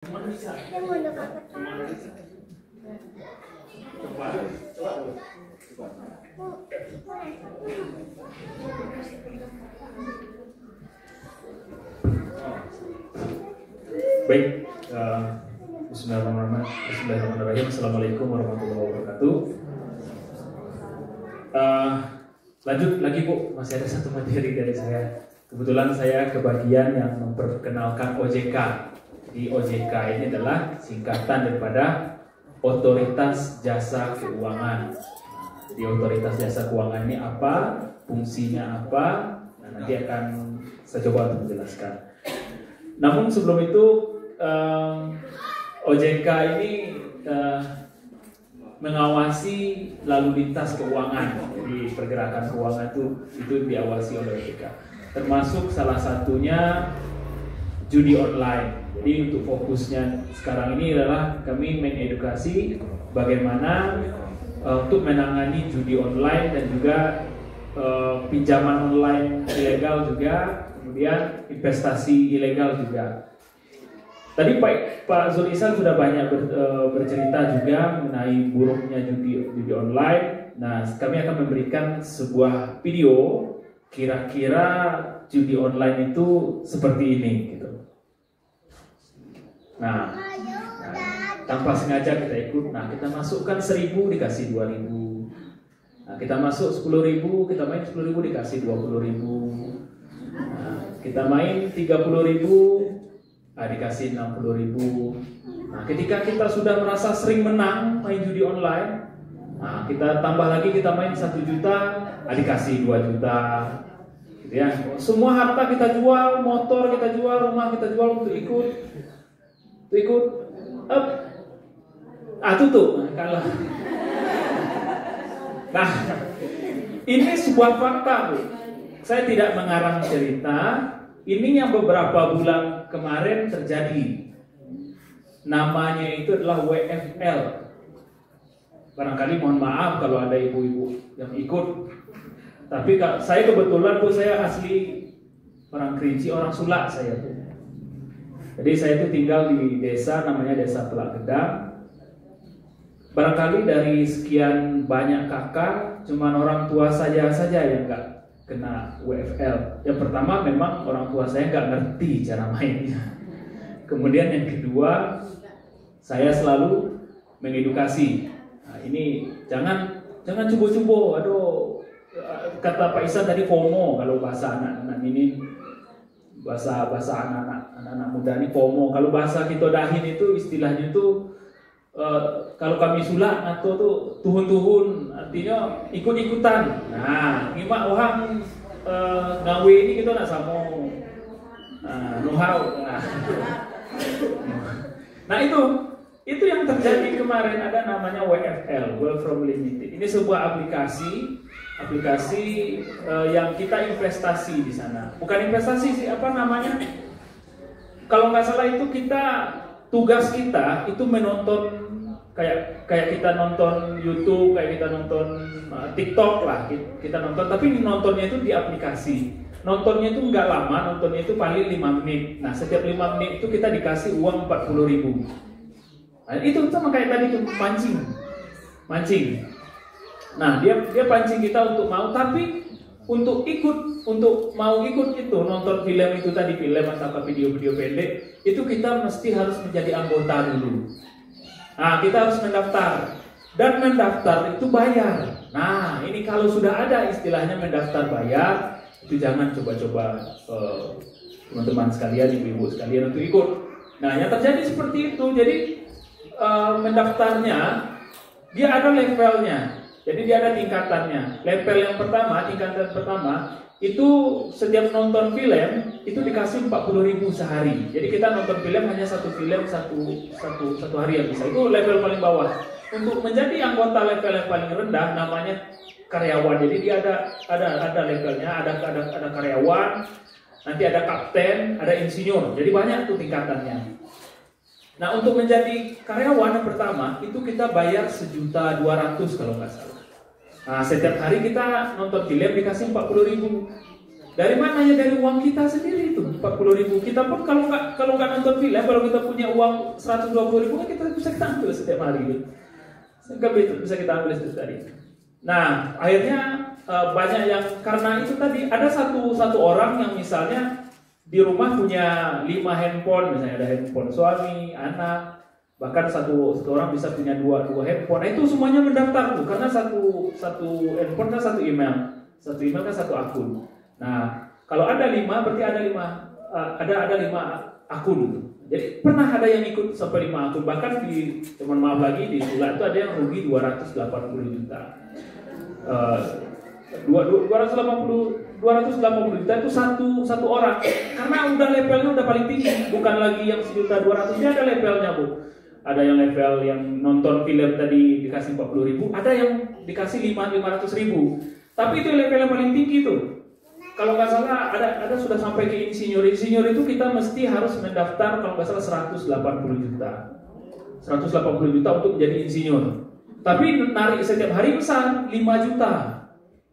Baik, Bismillahirrahmanirrahim. Assalamualaikum warahmatullahi wabarakatuh. Lanjut lagi Bu, masih ada satu materi dari saya. Kebetulan saya kebagian yang memperkenalkan OJK. Jadi OJK ini adalah singkatan daripada Otoritas Jasa Keuangan. Jadi Otoritas Jasa Keuangan ini apa, fungsinya apa, nah, nanti akan saya coba untuk menjelaskan. Namun sebelum itu OJK ini mengawasi lalu lintas keuangan. Jadi pergerakan keuangan itu diawasi oleh OJK. Termasuk salah satunya judi online. Jadi untuk fokusnya sekarang ini adalah kami mengedukasi bagaimana untuk menangani judi online dan juga pinjaman online ilegal juga, kemudian investasi ilegal juga. Tadi Pak Zulisan sudah banyak bercerita juga mengenai buruknya judi online. Nah, kami akan memberikan sebuah video kira-kira judi online itu seperti ini gitu. Nah, tanpa sengaja kita ikut. Nah, kita masukkan 1.000 dikasih 2.000. Nah, kita masuk 10.000, kita main 10.000 dikasih 20.000. Nah, kita main 30.000, dikasih 60.000. Nah, ketika kita sudah merasa sering menang main judi online, nah, kita tambah lagi, kita main 1 juta, dikasih 2 juta. Gitu ya. Semua harta kita jual, motor kita jual, rumah kita jual untuk ikut. Tutup. Kalah. Nah, ini sebuah fakta, Bu. Saya tidak mengarang cerita. Ini yang beberapa bulan kemarin terjadi. Namanya itu adalah WFL. Barangkali mohon maaf kalau ada ibu-ibu yang ikut. Tapi saya kebetulan, Bu, saya asli orang Kerinci, orang Sulak saya tuh. Jadi saya itu tinggal di desa namanya Desa Telak Gedang. Barangkali dari sekian banyak kakak, cuman orang tua saja yang nggak kena WFL. Yang pertama memang orang tua saya nggak ngerti cara mainnya. Kemudian yang kedua, saya selalu mengedukasi. Nah, ini jangan cubo-cubo. Aduh, kata Pak Isan tadi FOMO kalau bahasa anak-anak ini. Bahasa anak-anak muda ini FOMO. Kalau bahasa kita dahin itu istilahnya itu kalau kami Sulak atau tuh tuhun-tuhun, artinya ikut-ikutan. Nah, ngimak orang gawe ini kita nak sama know-how. Nah itu yang terjadi kemarin, ada namanya WFL, World From Limited. Ini sebuah aplikasi yang kita investasi di sana. Bukan investasi sih, apa namanya? Kalau nggak salah itu tugas kita itu menonton kayak kita nonton YouTube, kayak kita nonton TikTok lah, kita nonton. Tapi nontonnya itu di aplikasi. Nontonnya itu nggak lama, nontonnya itu paling 5 menit. Nah, setiap 5 menit itu kita dikasih uang 40.000. Nah, itu sama kayak tadi tuh mancing. Nah, dia pancing kita untuk mau, tapi untuk mau ikut itu nonton film itu tadi, film atau video-video pendek, itu kita mesti harus menjadi anggota dulu. Nah, kita harus mendaftar, dan mendaftar itu bayar. Nah, ini kalau sudah ada istilahnya mendaftar bayar, itu jangan coba-coba teman-teman sekalian, ibu-ibu sekalian untuk ikut. Nah, yang terjadi seperti itu. Jadi mendaftarnya dia ada levelnya. Jadi dia ada tingkatannya. Tingkatan pertama itu setiap nonton film itu dikasih 40.000 sehari. Jadi kita nonton film hanya satu film satu hari yang bisa. Itu level paling bawah. Untuk menjadi anggota level yang paling rendah namanya karyawan. Jadi dia ada levelnya, ada karyawan, nanti ada kapten, ada insinyur. Jadi banyak tuh tingkatannya. Nah, untuk menjadi karyawan yang pertama itu kita bayar 1.200.000 kalau nggak salah. Nah, setiap hari kita nonton film dikasih 40.000. Dari mana ya? Dari uang kita sendiri itu 40.000. Kita pun kalau nggak nonton film, kalau kita punya uang 120.000 kan kita bisa kita ambil setiap hari gitu. Bisa kita ambil setiap hari. Nah, akhirnya banyak yang karena itu tadi ada satu orang yang misalnya di rumah punya 5 handphone, misalnya ada handphone suami, anak, bahkan satu orang bisa punya dua handphone. Nah, itu semuanya mendaftar tuh karena satu handphone kan satu email kan satu akun. Nah, kalau ada 5 berarti ada 5 akun gitu. Jadi pernah ada yang ikut sampai 5 akun, bahkan di teman maaf lagi di Sula itu ada yang rugi 280 juta. 280 juta itu satu orang karena udah levelnya udah paling tinggi, bukan lagi yang 1.200.000, dia ada levelnya Bu. Ada yang level yang nonton film tadi dikasih 40.000, ada yang dikasih 500.000. Tapi itu level yang paling tinggi tuh. Kalau nggak salah ada sudah sampai ke insinyur. Insinyur itu kita mesti harus mendaftar kalau nggak salah 180 juta. 180 juta untuk menjadi insinyur. Tapi narik setiap hari besar 5 juta.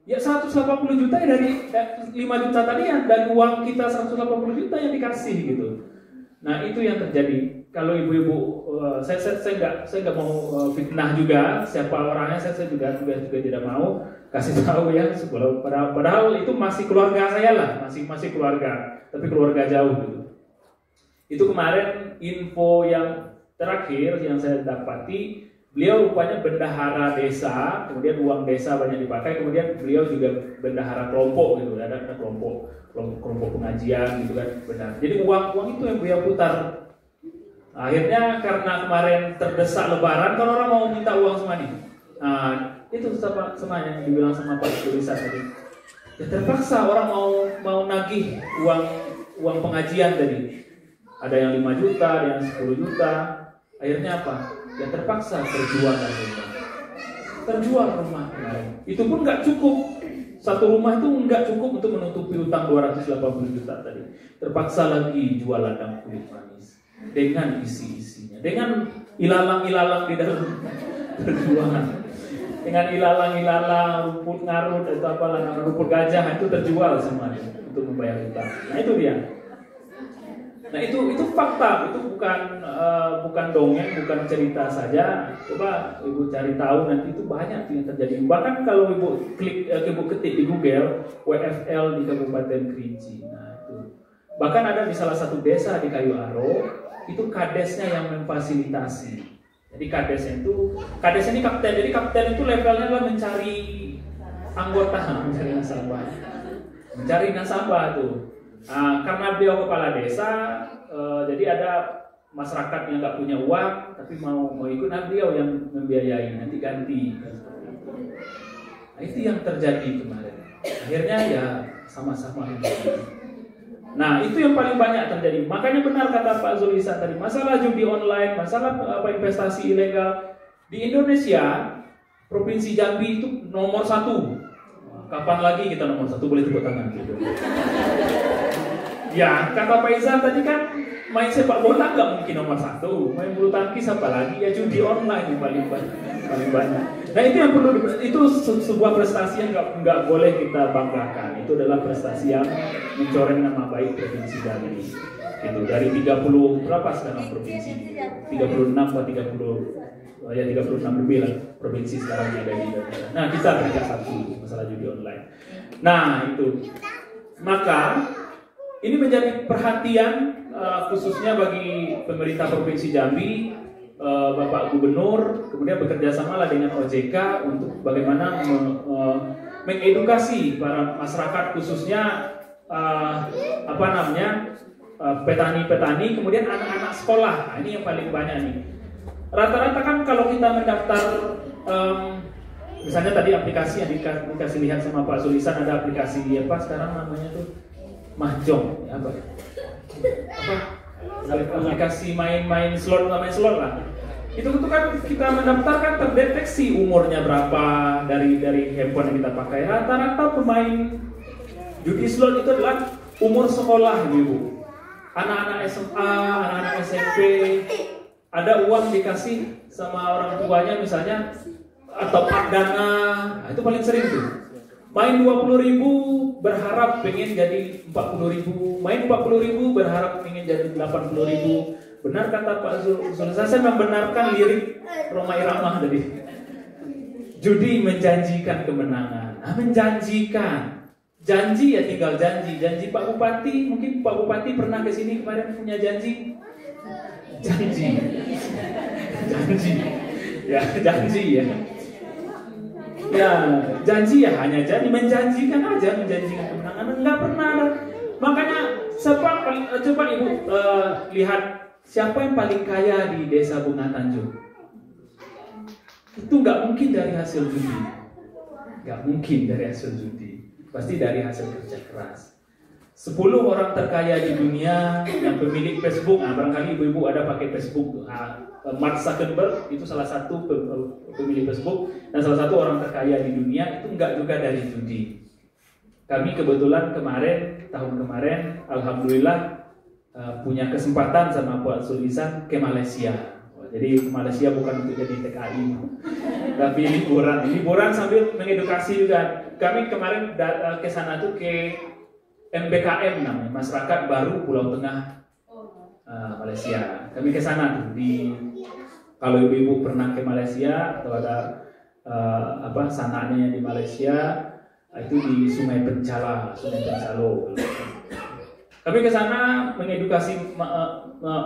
Ya 180 juta ya dari 5 juta tadi ya dari uang kita 180 juta yang dikasih gitu. Nah itu yang terjadi. Kalau ibu-ibu, saya nggak mau fitnah juga siapa orangnya, saya juga tidak mau kasih tahu ya. Padahal itu masih keluarga saya lah, masih keluarga, tapi keluarga jauh gitu. Itu kemarin info yang terakhir yang saya dapati, beliau rupanya bendahara desa, kemudian uang desa banyak dipakai, kemudian beliau juga bendahara kelompok gitu, ada kelompok pengajian gitu kan, benar. Jadi uang itu yang beliau putar. Akhirnya karena kemarin terdesak Lebaran, kan orang mau minta uang sama dia. Nah, itu sama yang dibilang sama Pak Tulisan tadi. Ya terpaksa orang mau nagih uang pengajian tadi. Ada yang 5 juta, ada yang 10 juta. Akhirnya apa? Ya terpaksa terjual rumah. Itu pun nggak cukup. Satu rumah itu nggak cukup untuk menutupi utang 280 juta tadi. Terpaksa lagi jual ladang kulit manis dengan isi-isinya, dengan ilalang-ilalang di dalam perjuangan, dengan ilalang-ilalang, rumput ngarut atau apalah nama rumput gajah itu terjual semuanya untuk membayar utang. Nah itu dia. Nah itu fakta, itu bukan dongeng, bukan cerita saja. Coba ibu cari tahu nanti itu banyak yang terjadi. Bahkan kalau ibu ketik di Google WFL di Kabupaten Kerinci. Nah itu. Bahkan ada di salah satu desa di Kayu Aro itu kadesnya yang memfasilitasi. Jadi kades ini kapten. Jadi kapten itu levelnya adalah mencari anggota, mencari nasabah tuh. Nah, karena beliau kepala desa, jadi ada masyarakat yang nggak punya uang tapi mau ikut, nah beliau yang membiayai, nanti ganti. Nah, itu yang terjadi kemarin. Akhirnya ya sama-sama. Nah itu yang paling banyak terjadi. Makanya benar kata Pak Zulisa tadi, masalah judi online, masalah investasi ilegal di Indonesia, Provinsi Jambi itu nomor 1. Kapan lagi kita nomor 1? Boleh tepuk tangan gitu. Ya kata Pak Izan tadi kan, main sepak bola nggak mungkin nomor 1, main bulu tangkis apa lagi, ya judi online yang paling banyak. Nah itu yang perlu, itu sebuah prestasi yang nggak boleh kita banggakan. Itu adalah prestasi yang mencoreng nama baik Provinsi Jambi. Itu dari 30 berapa sekarang provinsi? 36 atau 30, ya 36 lebih lah provinsi sekarang yang ada di Indonesia. Nah kita peringkat 1 masalah judi online. Nah itu, maka ini menjadi perhatian khususnya bagi pemerintah Provinsi Jambi, Bapak Gubernur, kemudian bekerja sama lah dengan OJK untuk bagaimana mengedukasi para masyarakat khususnya petani-petani, kemudian anak-anak sekolah. Nah, ini yang paling banyak nih. Rata-rata kan kalau kita mendaftar, misalnya tadi aplikasi yang dikasih lihat sama Pak Sulisan, ada aplikasi apa sekarang namanya tuh Mahjong, ya apa? Aplikasi main slot lah. Itu kan kita mendaftarkan terdeteksi umurnya berapa dari handphone yang kita pakai. Rata-rata pemain judi slot itu adalah umur sekolah, Ibu. Anak-anak SMA, anak-anak SMP, ada uang dikasih sama orang tuanya misalnya atau pak dana. Nah, itu paling sering tuh. Main 20.000 berharap pengen jadi 40.000, main 40.000 berharap pengen jadi 80.000. Benar kata Pak Zul, saya membenarkan lirik Rhoma Irama tadi. Judi menjanjikan kemenangan, menjanjikan. Janji ya tinggal janji. Janji Pak Bupati, mungkin Pak Bupati pernah ke sini kemarin punya janji. Janji. Ya, janji ya. Ya, janji ya hanya janji, menjanjikan aja, menjanjikan kemenangan, enggak pernah ada. Makanya coba Ibu lihat siapa yang paling kaya di Desa Bunga Tanjung. Itu nggak mungkin dari hasil judi, nggak mungkin dari hasil judi, pasti dari hasil kerja keras. 10 orang terkaya di dunia yang pemilik Facebook, barangkali ibu-ibu ada pakai Facebook. Mark Zuckerberg itu salah satu pemilik Facebook dan salah satu orang terkaya di dunia, itu enggak juga dari judi. Kami kebetulan tahun kemarin, alhamdulillah punya kesempatan sama Pak Sulisan ke Malaysia. Jadi ke Malaysia bukan untuk jadi TKI, tapi liburan sambil mengedukasi juga. Kami kemarin ke sana tuh ke MBKM namanya, Masyarakat Baru Pulau Tengah Malaysia. Kami ke sana tuh kalau ibu-ibu pernah ke Malaysia atau ada sananya di Malaysia, itu di Sungai Pencalo. Kami ke sana mengedukasi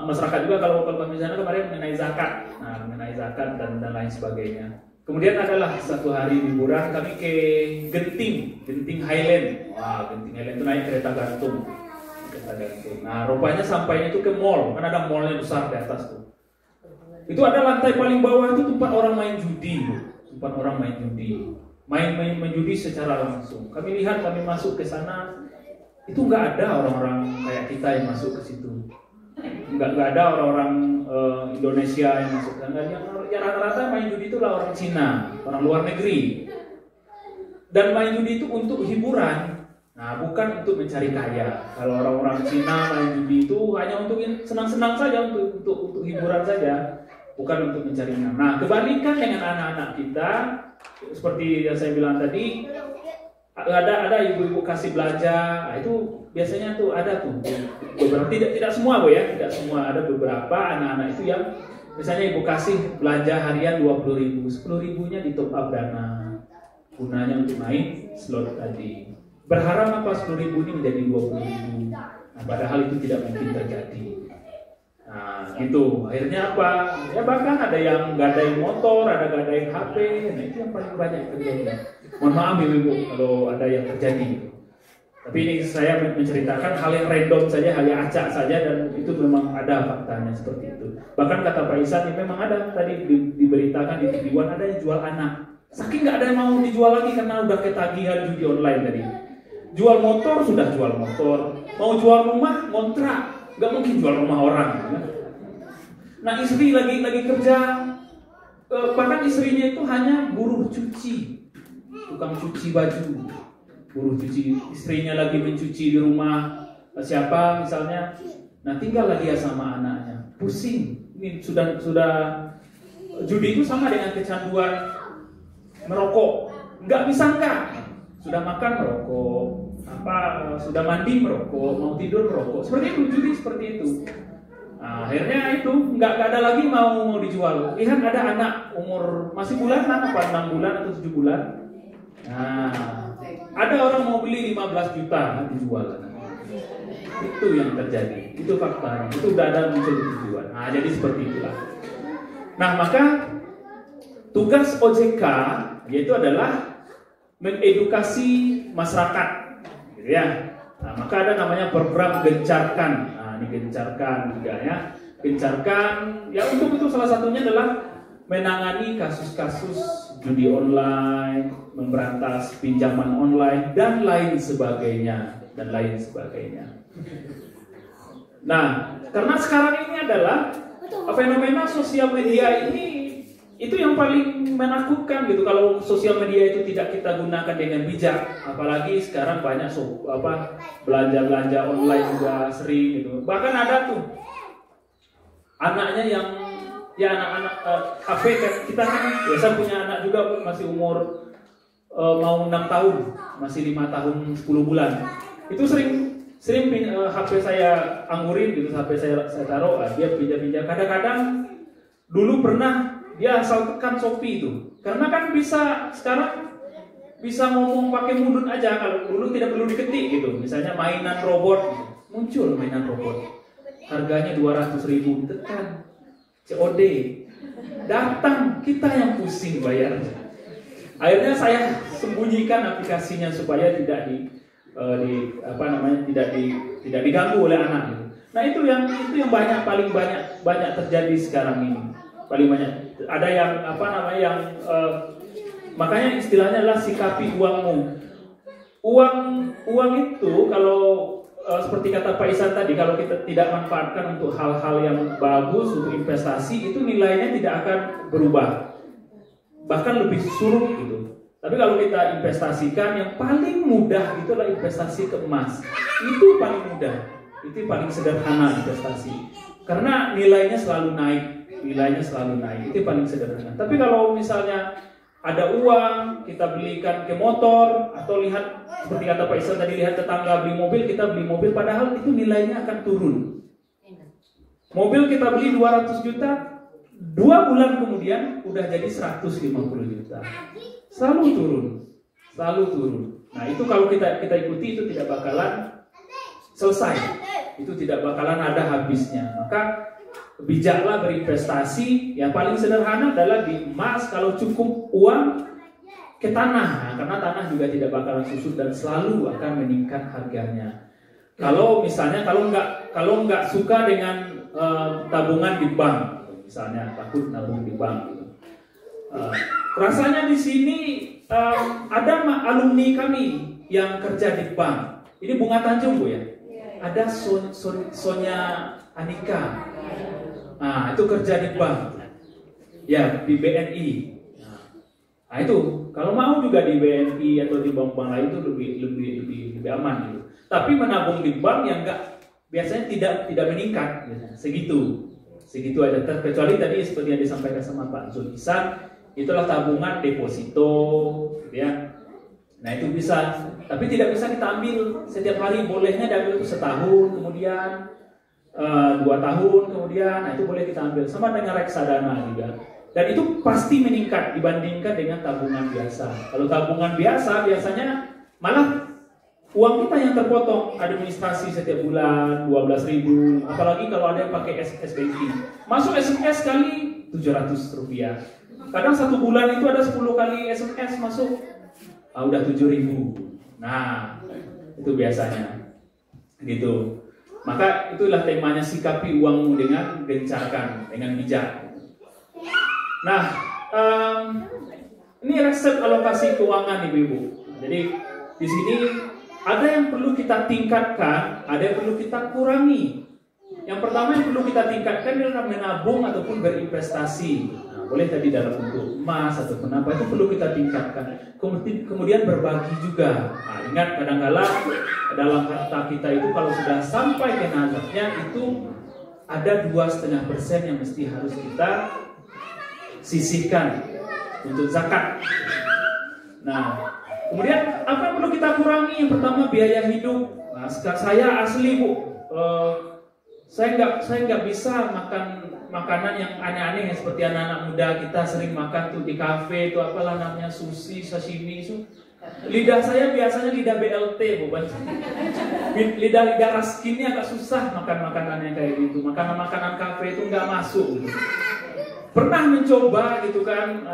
masyarakat juga. Kalau kami di sana kemarin mengenai zakat, dan lain sebagainya. Kemudian adalah satu hari liburan kami ke Genting Highland. Wah, Genting Highland itu naik kereta gantung. Nah, rupanya sampainya itu ke mall, kan ada mallnya besar di atas tuh. Itu ada lantai paling bawah itu tempat orang main judi, main judi secara langsung. Kami masuk ke sana, itu nggak ada orang-orang kayak kita yang masuk ke situ. Nggak ada orang-orang Indonesia yang masuk ke sana. Yang rata-rata main judi itu lah orang Cina, orang luar negeri. Dan main judi itu untuk hiburan. Nah, bukan untuk mencari kaya. Kalau orang-orang Cina main judi itu hanya untuk senang-senang saja, untuk hiburan saja, bukan untuk mencari uang. Nah, kebalikan dengan anak-anak kita, seperti yang saya bilang tadi, ada ibu-ibu kasih belanja. Nah, itu biasanya tuh ada tuh beberapa, tidak semua Bu ya, tidak semua, ada beberapa anak-anak itu yang misalnya ibu kasih belanja harian 20.000, 10.000-nya di top up dana, gunanya untuk main slot tadi. Berharap apa 10.000 ini menjadi 20.000. Nah, padahal itu tidak mungkin terjadi. Nah, gitu. Akhirnya apa? Ya bahkan ada yang gadain motor, ada gadain HP. Nah, itu yang paling banyak terjadi. Mohon maaf ibu kalau ada yang terjadi. Tapi ini saya menceritakan hal yang random saja, hal yang acak saja, dan itu memang ada faktanya seperti itu. Bahkan kata Pak Isan, ini memang ada tadi diberitakan di TV One ada yang jual anak. Saking nggak ada yang mau dijual lagi karena udah ketagihan judi online tadi. Jual motor sudah jual motor, mau jual rumah kontrak, nggak mungkin jual rumah orang. Nah, istri lagi kerja, bahkan istrinya itu hanya buruh cuci, tukang cuci baju, buruh cuci. Istrinya lagi mencuci di rumah siapa misalnya, nah tinggallah dia sama anaknya, pusing. Ini sudah judi itu sama dengan kecanduan merokok, nggak bisa nggak. Sudah makan merokok, sudah mandi merokok, mau tidur merokok, seperti itu, judi seperti itu. Nah, akhirnya itu nggak ada lagi mau dijual. Lihat ada anak umur masih bulanan, 6 bulan atau 7 bulan. Nah, ada orang mau beli 15 juta dijual. Itu yang terjadi, itu fakta, itu udah ada muncul tujuan. Nah, jadi seperti itulah. Nah, maka tugas OJK yaitu adalah mengedukasi masyarakat, gitu ya. Nah, maka ada namanya program Gencarkan. Nah, ini Gencarkan juga ya. Gencarkan, ya untuk itu salah satunya adalah menangani kasus-kasus judi online, memberantas pinjaman online dan lain sebagainya. Nah, karena sekarang ini adalah fenomena sosial media ini, itu yang paling menakutkan gitu. Kalau sosial media itu tidak kita gunakan dengan bijak, apalagi sekarang banyak belanja online juga sering gitu. Bahkan ada tuh anaknya yang ya anak-anak HP kita kan biasa punya anak juga masih umur mau 6 tahun, masih 5 tahun 10 bulan. Itu sering HP saya anggurin gitu, HP saya taruh, dia pinjam-pinjam. Kadang-kadang dulu pernah dia asal tekan Shopee itu, karena kan sekarang bisa ngomong pakai mulut aja. Kalau dulu tidak perlu diketik gitu, misalnya mainan robot gitu. Muncul mainan robot, harganya 200.000, tekan COD, datang, kita yang pusing bayar. Akhirnya saya sembunyikan aplikasinya supaya tidak tidak diganggu oleh anak gitu. Nah itu yang paling banyak terjadi sekarang ini. Paling banyak ada yang makanya istilahnya adalah sikapi uangmu. Uang itu kalau seperti kata Pak Isan tadi, kalau kita tidak manfaatkan untuk hal-hal yang bagus, untuk investasi, itu nilainya tidak akan berubah, bahkan lebih surut gitu. Tapi kalau kita investasikan, yang paling mudah itu adalah investasi ke emas. Itu paling mudah, itu paling sederhana investasi, karena nilainya selalu naik. Itu paling sederhana. Tapi kalau misalnya ada uang, kita belikan ke motor, atau lihat seperti kata Pak Isan tadi, lihat tetangga beli mobil, kita beli mobil, padahal itu nilainya akan turun. Mobil kita beli 200 juta, 2 bulan kemudian udah jadi 150 juta. Selalu turun. Nah itu kalau kita ikuti, itu tidak bakalan selesai, itu tidak bakalan ada habisnya. Maka bijaklah berinvestasi. Yang paling sederhana adalah di emas, kalau cukup uang ke tanah, karena tanah juga tidak bakalan susut dan selalu akan meningkat harganya. Kalau misalnya kalau nggak suka dengan tabungan di bank, misalnya takut nabung di bank, rasanya di sini ada alumni kami yang kerja di bank. Ini Bunga Tanjung, Bu ya. Ada Sonya Anika. Nah, itu kerja di bank. Ya, di BNI. Nah, itu kalau mau juga di BNI atau di bank-bank lain itu lebih aman gitu. Tapi menabung di bank yang biasanya tidak meningkat gitu. Segitu aja. Kecuali tadi seperti yang disampaikan sama Pak Zul Ihsan, itulah tabungan deposito gitu ya. Nah, itu bisa, tapi tidak bisa kita ambil setiap hari. Bolehnya diambil itu setahun, kemudian 2 tahun kemudian. Nah, itu boleh kita ambil. Sama dengan reksadana juga. Dan itu pasti meningkat dibandingkan dengan tabungan biasa. Kalau tabungan biasa biasanya malah uang kita yang terpotong administrasi setiap bulan 12.000. Apalagi kalau ada yang pakai SMS banking, masuk SMS kali 700 rupiah. Kadang 1 bulan itu ada 10 kali SMS masuk, udah 7.000. Nah, itu biasanya gitu. Maka itulah temanya, sikapi uangmu dengan gencarkan, dengan bijak. Nah, ini resep alokasi keuangan Ibu-ibu. Jadi di sini ada yang perlu kita tingkatkan, ada yang perlu kita kurangi. Yang pertama yang perlu kita tingkatkan adalah menabung ataupun berinvestasi. Nah, boleh tadi dalam bentuk emas ataupun apa, itu perlu kita tingkatkan. Kemudian berbagi juga. Nah, ingat kadang-kala dalam harta kita itu kalau sudah sampai ke nazarnya itu ada 2,5% yang mesti harus kita sisihkan untuk zakat. Nah, kemudian apa yang perlu kita kurangi? Yang pertama biaya hidup. Nah, saya asli Bu, saya nggak bisa makan makanan yang aneh-aneh seperti anak-anak muda kita sering makan tuh di kafe itu, apalah namanya, sushi, sashimi itu. Lidah saya biasanya lidah BLT, Bu. Lidah raskin ini agak susah makan makanan yang kayak gitu. Makanan kafe itu nggak masuk. Pernah mencoba gitu kan,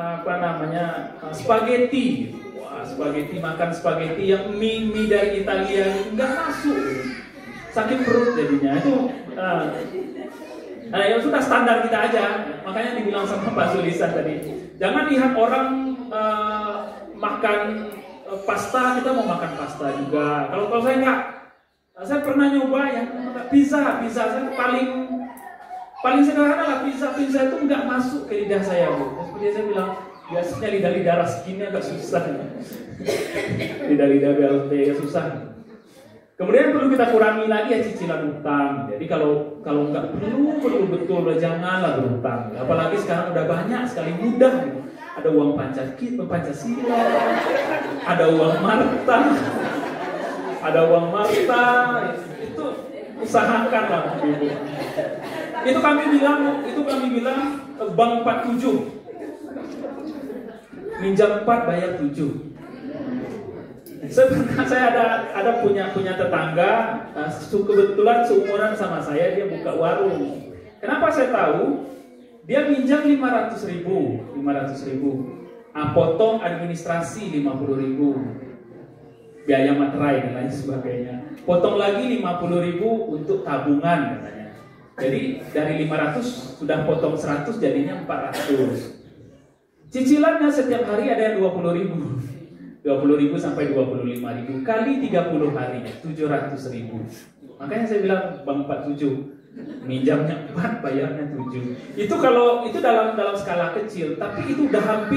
spaghetti. Wah, spaghetti, makan spaghetti yang mie dari Italia itu nggak masuk. Sakit perut jadinya itu. Nah, ya sudah standar kita aja. Makanya dibilang sama Pak Sulisan tadi, jangan lihat orang makan pasta, kita mau makan pasta juga. Kalau saya nggak, saya pernah nyoba yang pizza saya paling sederhana lah, pizza itu nggak masuk ke lidah saya, Bu. Seperti saya bilang, biasanya lidah raskinnya agak susah. Lidah BLT agak susah. Kemudian perlu kita kurangi lagi ya cicilan utang. Jadi kalau nggak perlu betul, janganlah berutang. Apalagi sekarang udah banyak sekali, mudah gitu. ada uang Pancasila, ada uang Marta, itu usahakan lah Ibu. Itu kami bilang bank 47. Minjam 4 bayar 7. Saya ada punya tetangga, kebetulan seumuran sama saya, dia buka warung. Kenapa saya tahu? Dia minjam 500.000, potong administrasi 50.000, biaya materai dan lain sebagainya. Potong lagi 50.000 untuk tabungan katanya. Jadi dari 500 sudah potong 100, jadinya 400. Cicilannya setiap hari ada yang 20.000 sampai 25.000 kali 30 hari 700.000. Makanya saya bilang bank 47, minjamnya 4 bayarnya 7. Itu kalau itu dalam skala kecil, tapi itu udah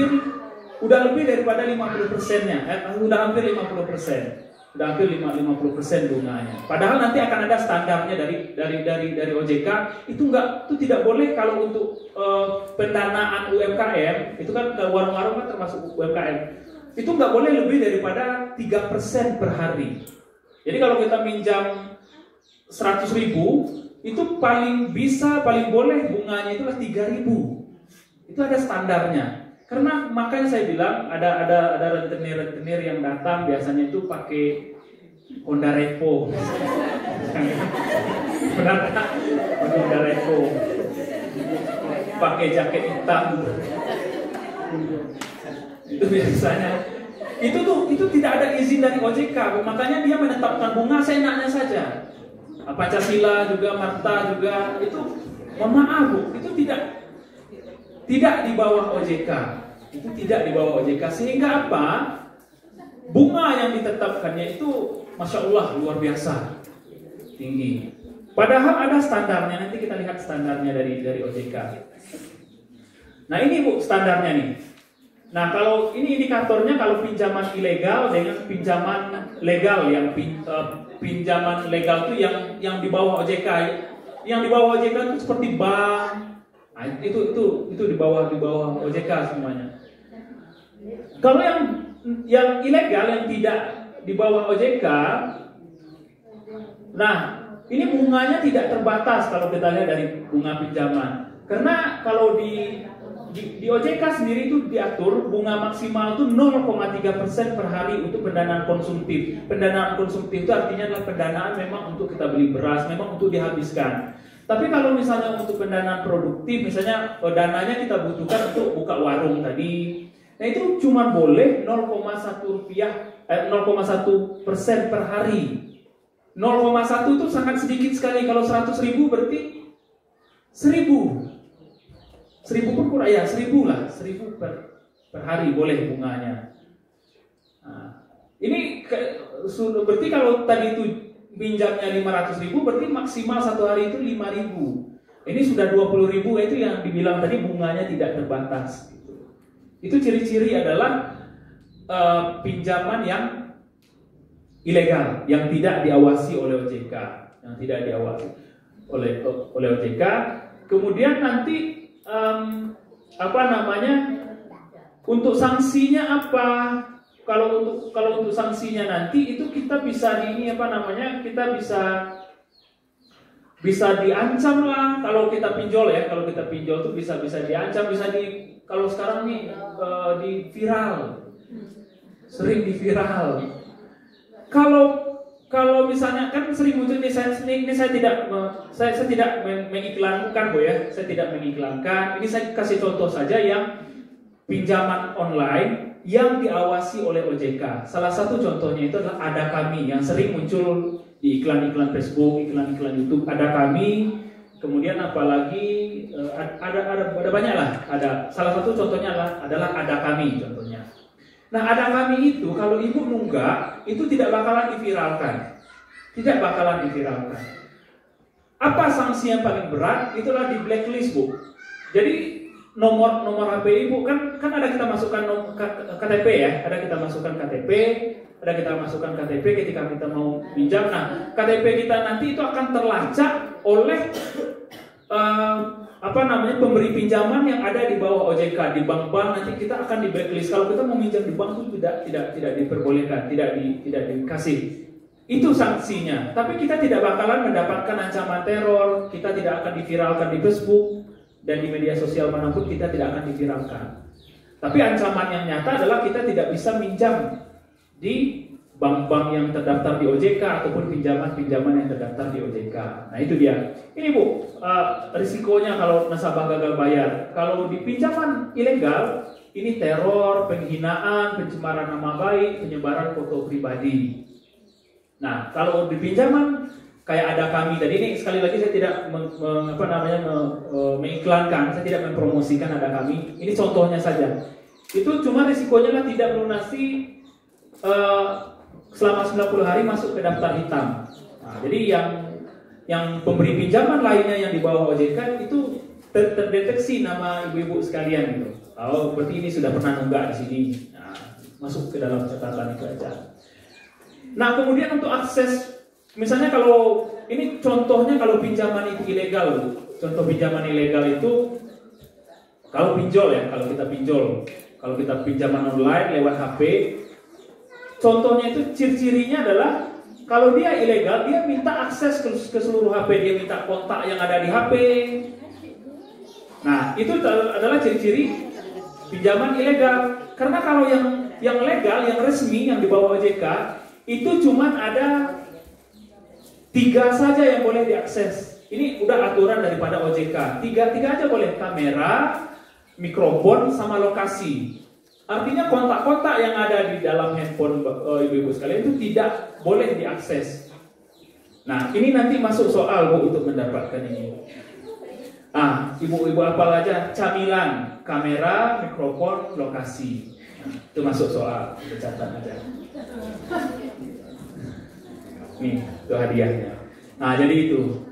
lebih daripada 50%-nya. Udah hampir 50%. Udah hampir 50% bunganya. Padahal nanti akan ada standarnya dari OJK. Itu tidak boleh kalau untuk pendanaan UMKM, itu kan warung-warung kan termasuk UMKM. Itu nggak boleh lebih daripada 3% per hari. Jadi kalau kita minjam 100.000, itu paling boleh bunganya itulah 3.000. Itu ada standarnya. Karena makanya saya bilang ada rentenir yang datang biasanya itu pakai Honda Repo. Honda Repo. Pakai jaket hitam. Itu biasanya. Itu tidak ada izin dari OJK, makanya dia menetapkan bunga seenaknya saja. Pancasila juga, Marta juga, itu mohon maaf Bu, itu tidak di bawah OJK. Itu tidak di bawah OJK, sehingga apa? Bunga yang ditetapkannya itu Masya Allah luar biasa tinggi. Padahal ada standarnya, nanti kita lihat standarnya dari OJK. Nah ini Bu standarnya nih. Nah kalau ini indikatornya kalau pinjaman ilegal dengan pinjaman legal, yang pinjaman legal itu yang di bawah OJK. Yang di bawah OJK itu seperti bank. Nah, itu di bawah OJK semuanya. Kalau yang ilegal yang tidak di bawah OJK, nah ini bunganya tidak terbatas kalau kita lihat dari bunga pinjaman. Karena kalau di OJK sendiri itu diatur bunga maksimal itu 0,3% per hari untuk pendanaan konsumtif. Pendanaan konsumtif itu artinya adalah pendanaan memang untuk kita beli beras, memang untuk dihabiskan. Tapi kalau misalnya untuk pendanaan produktif, misalnya dananya kita butuhkan untuk buka warung tadi, nah itu cuma boleh 0,1% per hari. 0,1 itu sangat sedikit sekali. Kalau 100.000 berarti 1.000 pun kurang, ya 1.000 lah, 1.000 per hari boleh bunganya. Nah, ini berarti kalau tadi itu pinjamnya 500.000, berarti maksimal satu hari itu 5.000. Ini sudah 20.000, itu yang dibilang tadi bunganya tidak terbatas. Itu ciri-ciri adalah pinjaman yang ilegal, yang tidak diawasi oleh OJK, oleh OJK. Kemudian nanti untuk sanksinya apa? Kalau untuk sanksinya nanti itu kita bisa kita bisa diancam lah kalau kita pinjol ya. Kalau kita pinjol itu bisa diancam, kalau sekarang nih di viral, sering di viral. Kalau misalnya kan sering muncul ini saya tidak mengiklankan Bu ya, saya tidak mengiklankan. Ini saya kasih contoh saja yang pinjaman online yang diawasi oleh OJK. Salah satu contohnya itu adalah Ada Kami yang sering muncul di iklan-iklan Facebook, iklan-iklan YouTube. Ada Kami, kemudian apalagi ada banyak lah. Salah satu contohnya adalah Ada Kami contohnya. Nah, Ada Kami itu kalau ibu nunggak itu tidak bakalan diviralkan. Tidak bakalan diviralkan. Apa sanksi yang paling berat? Itulah di blacklist, Bu. Jadi nomor HP ibu kan ada kita masukkan KTP ya, ada kita masukkan KTP ketika kita mau pinjam. Nah, KTP kita nanti itu akan terlacak oleh pemberi pinjaman yang ada di bawah OJK di bank-bank, nanti kita akan di blacklist. Kalau kita meminjam di bank itu tidak diperbolehkan, tidak dikasih. Itu sanksinya. Tapi kita tidak bakalan mendapatkan ancaman teror, kita tidak akan diviralkan di Facebook dan di media sosial manapun kita tidak akan diviralkan. Tapi ancaman yang nyata adalah kita tidak bisa minjam di bank-bank yang terdaftar di OJK ataupun pinjaman-pinjaman yang terdaftar di OJK. Nah itu dia. Ini Bu, risikonya kalau nasabah gagal bayar. Kalau di pinjaman ilegal, ini teror, penghinaan, pencemaran nama baik, penyebaran foto pribadi. Nah kalau di pinjaman kayak ada kami tadi, ini sekali lagi saya tidak mengiklankan, saya tidak mempromosikan ada kami. Ini contohnya saja. Itu cuma risikonya lah tidak melunasi selama 90 hari masuk ke daftar hitam. Nah, jadi yang pemberi pinjaman lainnya yang di bawah OJK itu terdeteksi nama ibu-ibu sekalian gitu. Oh, berarti ini sudah pernah nunggak di sini. Nah, masuk ke dalam catatan itu aja. Nah, kemudian untuk akses, misalnya kalau ini contohnya kalau pinjaman itu ilegal, contoh pinjaman ilegal itu kalau pinjol ya, kalau kita pinjaman online lewat HP. Contohnya itu ciri-cirinya adalah kalau dia ilegal, dia minta akses ke seluruh HP, dia minta kontak yang ada di HP. Nah, itu adalah ciri-ciri pinjaman ilegal. Karena kalau yang legal, yang resmi, yang di bawah OJK, itu cuma ada 3 saja yang boleh diakses. Ini udah aturan daripada OJK. 3 aja boleh, kamera, mikrofon, sama lokasi. Artinya kontak-kontak yang ada di dalam handphone ibu-ibu sekalian itu tidak boleh diakses. Nah, ini nanti masuk soal Bu untuk mendapatkan ini. Ibu-ibu apal aja camilan, kamera, mikrofon, lokasi. Nah, itu masuk soal, catat aja. Nih, itu hadiahnya. Nah, jadi itu.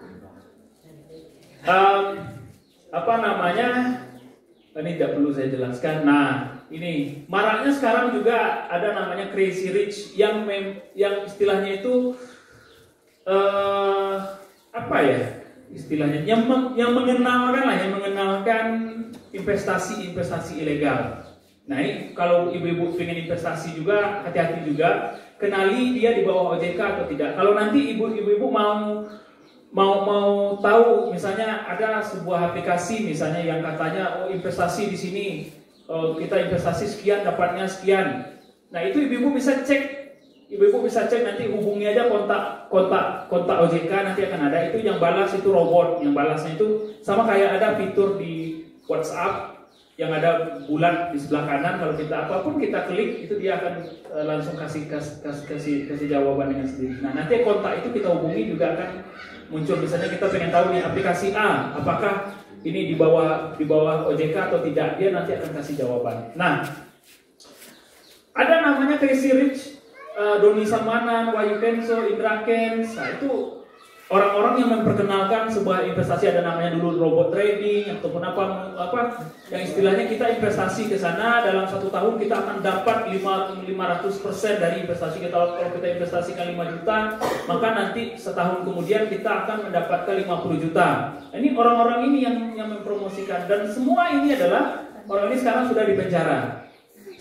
Ini tidak perlu saya jelaskan. Nah, ini maraknya sekarang juga ada namanya Crazy Rich yang istilahnya itu istilahnya yang mengenalkan investasi ilegal. Nah, ini kalau ibu-ibu pengen investasi juga hati-hati juga, kenali dia di bawah OJK atau tidak. Kalau nanti ibu-ibu mau tahu, misalnya ada sebuah aplikasi misalnya yang katanya investasi di sini. Kita investasi sekian dapatnya sekian. Nah itu ibu-ibu bisa cek nanti hubungi aja kontak OJK, nanti akan ada itu yang balas itu robot, yang balasnya itu sama kayak ada fitur di WhatsApp yang ada bulat di sebelah kanan, kalau kita apapun kita klik itu dia akan langsung kasih jawaban dengan sendiri. Nah nanti kontak itu kita hubungi juga akan muncul, misalnya kita pengen tahu nih aplikasi A apakah ini di bawah OJK atau tidak, dia nanti akan kasih jawaban. Nah, ada namanya Crazy Rich, Doni Samanan, Wahyu Kenso, Indra Kens. Nah, itu orang-orang yang memperkenalkan sebuah investasi, ada namanya dulu robot trading ataupun apa yang istilahnya kita investasi ke sana dalam 1 tahun kita akan dapat 500% dari investasi kita. Kalau kita investasikan 5 juta, maka nanti setahun kemudian kita akan mendapatkan 50 juta. Ini orang-orang ini yang mempromosikan, dan semua ini adalah orang ini sekarang sudah di penjara.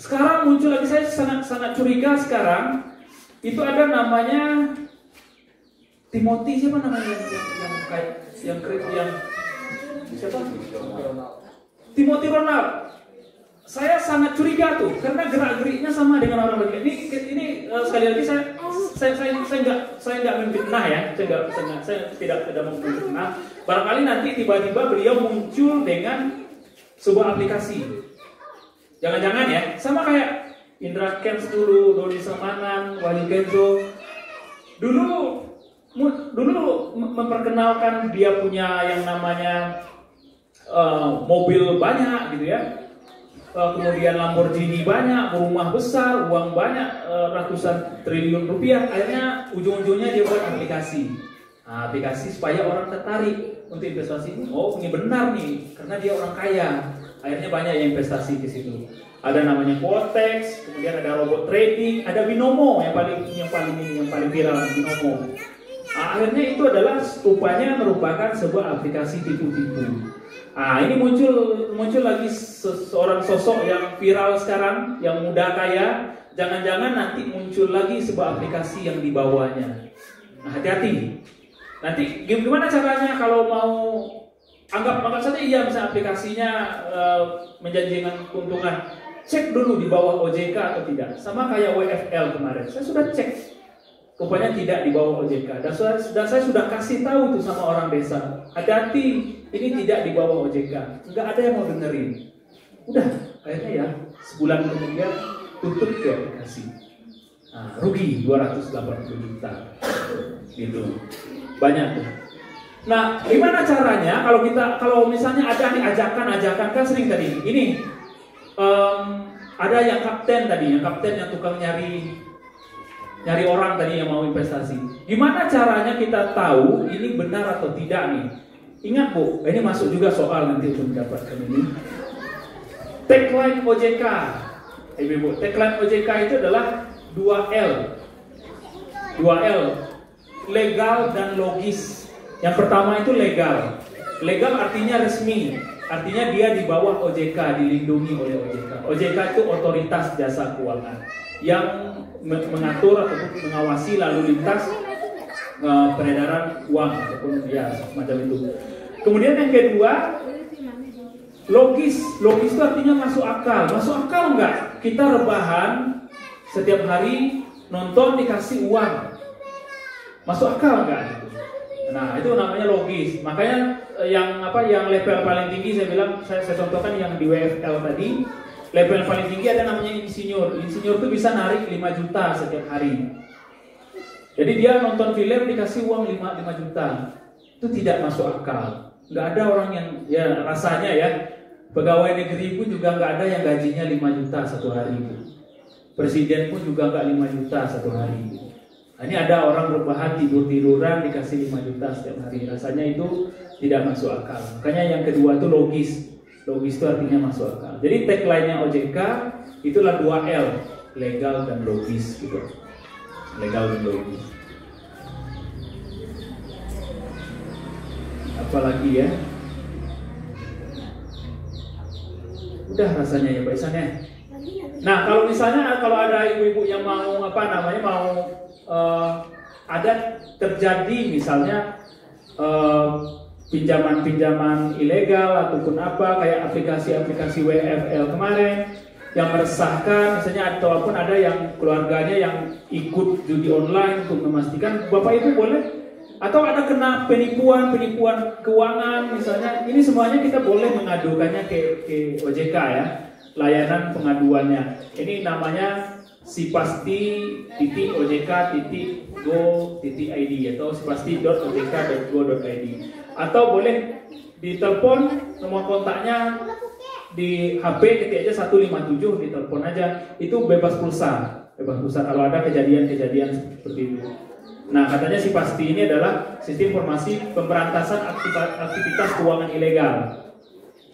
Sekarang muncul lagi, saya sangat curiga sekarang itu ada namanya Timothy, siapa namanya yang siapa? Timothy Ronald. Saya sangat curiga tuh karena gerak-geriknya sama dengan orang begini. Ini sekali lagi saya nggak memfitnah ya, saya tidak mau memfitnah. Barangkali nanti tiba-tiba beliau muncul dengan sebuah aplikasi. Jangan-jangan ya, sama kayak Indra Kens dulu, Doni Samanan, Wahyu Kenzo dulu memperkenalkan dia punya yang namanya mobil banyak gitu ya, kemudian Lamborghini banyak, rumah besar, uang banyak, ratusan triliun rupiah. Akhirnya ujung-ujungnya dia buat aplikasi. Nah, aplikasi supaya orang tertarik untuk investasi. Oh, ini benar nih, karena dia orang kaya. Akhirnya banyak yang investasi ke situ. Ada namanya Quotex, kemudian ada robot trading, ada Binomo yang paling viral, Binomo. Akhirnya itu adalah rupanya merupakan sebuah aplikasi tipu-tipu. Nah, ini muncul lagi seorang sosok yang viral sekarang, yang muda kaya. Jangan-jangan nanti muncul lagi sebuah aplikasi yang dibawanya. Nah, hati-hati. Nanti gimana caranya kalau mau anggap saja iya misalnya aplikasinya menjanjikan keuntungan. Cek dulu di bawah OJK atau tidak. Sama kayak WFL kemarin. Saya sudah cek. Rupanya tidak di bawah OJK. Dan saya sudah kasih tahu tuh sama orang desa. Hati-hati, ini tidak di bawah OJK. Nggak ada yang mau dengerin. Udah, akhirnya ya sebulan kemudian tutup ke aplikasi. Nah, rugi 280 juta. Gitu. Banyak tuh. Nah, gimana caranya kalau misalnya ada nih ajakan kan sering tadi. Ini ada yang kapten yang tukang nyari orang tadi yang mau investasi. Gimana caranya kita tahu ini benar atau tidak nih? Ingat Bu, ini masuk juga soal nanti untuk mendapatkan ini. Tagline OJK, Ibu, tagline OJK itu adalah 2L, legal dan logis. Yang pertama itu legal. Legal artinya resmi, artinya dia di bawah OJK, dilindungi oleh OJK. OJK itu otoritas jasa keuangan yang mengatur ataupun mengawasi lalu lintas peredaran uang ataupun ya semacam itu. Kemudian yang kedua, logis itu artinya masuk akal. Masuk akal enggak? Kita rebahan setiap hari nonton dikasih uang. Masuk akal enggak? Nah, itu namanya logis. Makanya yang level paling tinggi saya bilang, saya contohkan yang di WFL tadi. Level paling tinggi ada namanya insinyur. Insinyur itu bisa narik 5 juta setiap hari. Jadi dia nonton film dikasih uang 5 juta. Itu tidak masuk akal. Nggak ada orang yang, ya rasanya ya, pegawai negeri pun juga nggak ada yang gajinya 5 juta satu hari. Presiden pun juga nggak 5 juta satu hari. Nah, ini ada orang rebahan tiduran dikasih 5 juta setiap hari. Rasanya itu tidak masuk akal. Makanya yang kedua itu logis. Logis itu artinya masuk akal. Jadi tagline-nya OJK itulah 2L, legal dan logis gitu. Legal dan logis. Apalagi ya? Udah rasanya ya Pak Isan ya. Nah, kalau misalnya ada ibu-ibu yang mau ada terjadi misalnya pinjaman ilegal ataupun apa kayak aplikasi WFL kemarin yang meresahkan, misalnya ataupun ada yang keluarganya yang ikut judi online untuk memastikan Bapak Ibu boleh, atau ada kena penipuan keuangan misalnya, ini semuanya kita boleh mengadukannya ke OJK ya, layanan pengaduannya. Ini namanya sipasti.ojk.go.id atau sipasti.ojk.go.id, atau boleh ditelepon, nomor kontaknya di HP ketik aja 157, ditelepon aja, itu bebas pulsa kalau ada kejadian seperti itu. Nah, katanya Sipasti ini adalah sistem informasi pemberantasan aktivitas keuangan ilegal.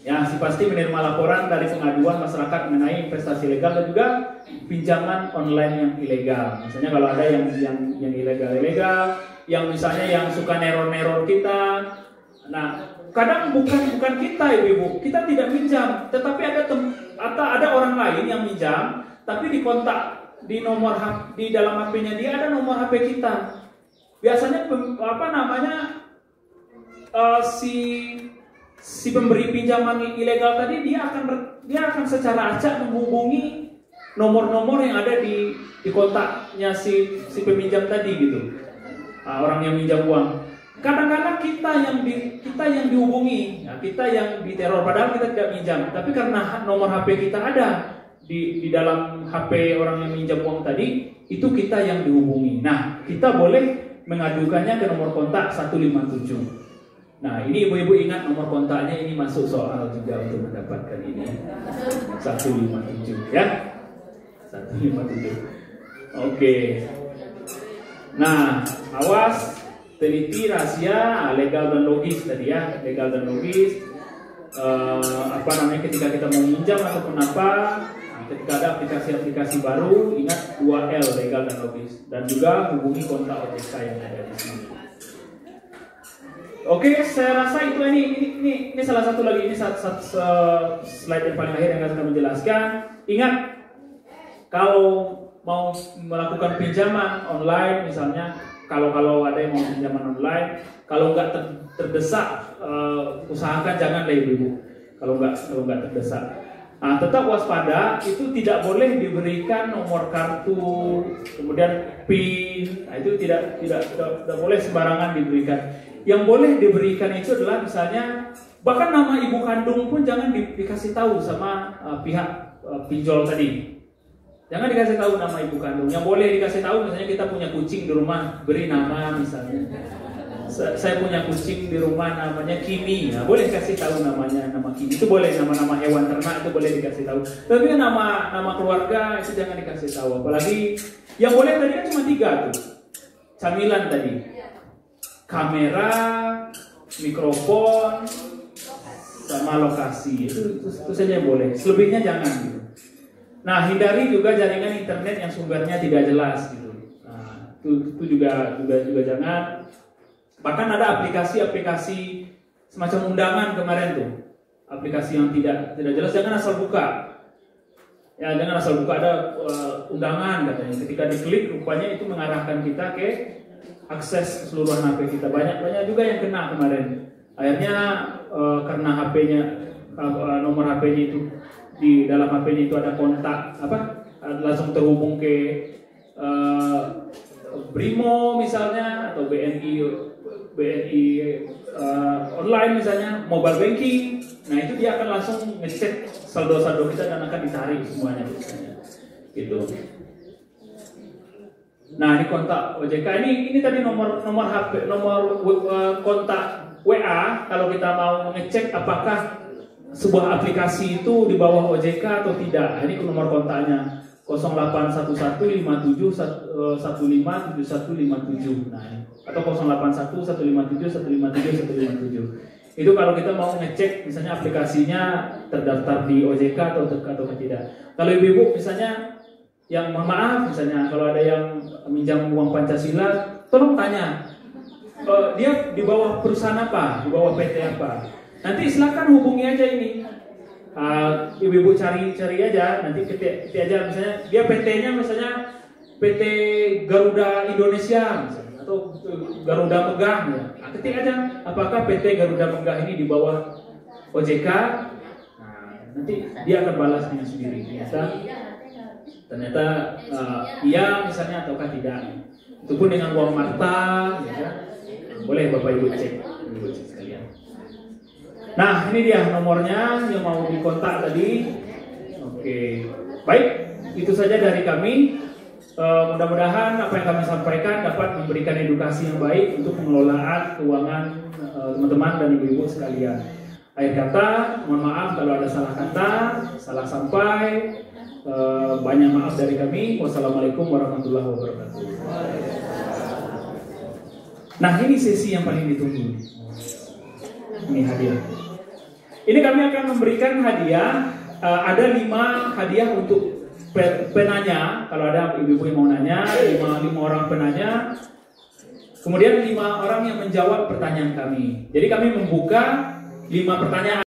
Ya, Sipasti menerima laporan dari pengaduan masyarakat mengenai investasi legal dan juga pinjaman online yang ilegal. Misalnya kalau ada yang ilegal, yang misalnya yang suka neror kita. Nah, kadang bukan kita ibu-ibu, kita tidak minjam, tetapi ada orang lain yang minjam, tapi di kontak di dalam HP-nya dia ada nomor HP kita. Biasanya si pemberi pinjaman ilegal tadi dia akan secara acak menghubungi nomor-nomor yang ada di kontaknya si peminjam tadi gitu. Orang yang minjam uang. Kadang-kadang kita yang dihubungi, kita yang diteror, padahal kita tidak minjam, tapi karena nomor HP kita ada di dalam HP orang yang minjam uang tadi, itu kita yang dihubungi. Nah, kita boleh mengadukannya ke nomor kontak 157. Nah, ini ibu-ibu ingat nomor kontaknya, ini masuk soal juga untuk mendapatkan ini 157 ya. 157. Oke. Nah, awas, teliti, rahasia, legal dan logis tadi ya, legal dan logis. Ketika kita mau minjam ataupun apa, ketika ada aplikasi-aplikasi baru, ingat 2L, legal dan logis, dan juga hubungi kontak OJK yang ada di sini. Oke, saya rasa itu ini salah satu lagi, ini satu slide yang paling akhir yang akan kami jelaskan. Ingat, kalau mau melakukan pinjaman online misalnya, kalau ada yang mau pinjaman online, kalau nggak terdesak, usahakan jangan lah ibu-ibu. Kalau nggak terdesak. Nah, tetap waspada, itu tidak boleh diberikan nomor kartu, kemudian PIN, nah, itu tidak boleh sembarangan diberikan. Yang boleh diberikan itu adalah misalnya, bahkan nama ibu kandung pun jangan dikasih tahu sama pihak pinjol tadi. Jangan dikasih tahu nama ibu kandung. Yang boleh dikasih tahu misalnya kita punya kucing di rumah, beri nama misalnya. Saya punya kucing di rumah namanya Kimi, nah, boleh kasih tahu namanya nama Kimi, itu boleh. Nama-nama hewan ternak itu boleh dikasih tahu. Tapi nama keluarga itu jangan dikasih tahu. Apalagi yang boleh tadi kan cuma 3 tuh camilan tadi, kamera, mikrofon, sama lokasi, itu saja yang boleh. Selebihnya jangan gitu. Nah, hindari juga jaringan internet yang sumbernya tidak jelas gitu. Nah, itu juga jangan. Bahkan ada aplikasi semacam undangan kemarin tuh, aplikasi yang tidak jelas, jangan asal buka. Ya, jangan asal buka, ada undangan katanya. Ketika diklik, rupanya itu mengarahkan kita ke akses keseluruhan HP kita. Banyak juga yang kena kemarin. Akhirnya karena HP-nya, nomor HP-nya itu di dalam HP-nya itu ada kontak langsung terhubung ke Brimo misalnya, atau BNI online misalnya, mobile banking. Nah, itu dia akan langsung ngecek saldo kita dan akan ditarik semuanya misalnya. Gitu. Nah, ini kontak OJK, ini tadi nomor HP, nomor kontak WA kalau kita mau ngecek apakah sebuah aplikasi itu di bawah OJK atau tidak. Ini nomor kontaknya 0811157157. Nah, atau 081157157157. Itu kalau kita mau ngecek misalnya aplikasinya terdaftar di OJK atau tidak. Kalau ibu-ibu misalnya yang mohon maaf misalnya kalau ada yang minjam uang Pancasila, tolong tanya dia di bawah perusahaan apa, di bawah PT apa. Nanti silakan hubungi aja ini. Ibu-ibu cari aja, nanti ketik aja misalnya dia PT-nya misalnya PT Garuda Indonesia misalnya, atau Garuda Megah ya. Nah, ketik aja apakah PT Garuda Megah ini di bawah OJK. Nah, nanti dia akan balas dengan sendiri. Ternyata iya misalnya ataukah tidak. Itu pun dengan uang Marta ya. Boleh Bapak Ibu cek sekalian. Nah, ini dia nomornya yang mau dikontak tadi. Oke, baik, itu saja dari kami. Mudah-mudahan apa yang kami sampaikan dapat memberikan edukasi yang baik untuk pengelolaan keuangan teman-teman dan ibu-ibu sekalian. Akhir kata, mohon maaf kalau ada salah kata, salah sampai. Banyak maaf dari kami. Wassalamualaikum warahmatullahi wabarakatuh. Nah, ini sesi yang paling ditunggu. Ini hadiah. Ini kami akan memberikan hadiah. Ada 5 hadiah untuk penanya. Kalau ada ibu-ibu yang mau nanya, 5 orang penanya. Kemudian 5 orang yang menjawab pertanyaan kami. Jadi kami membuka 5 pertanyaan.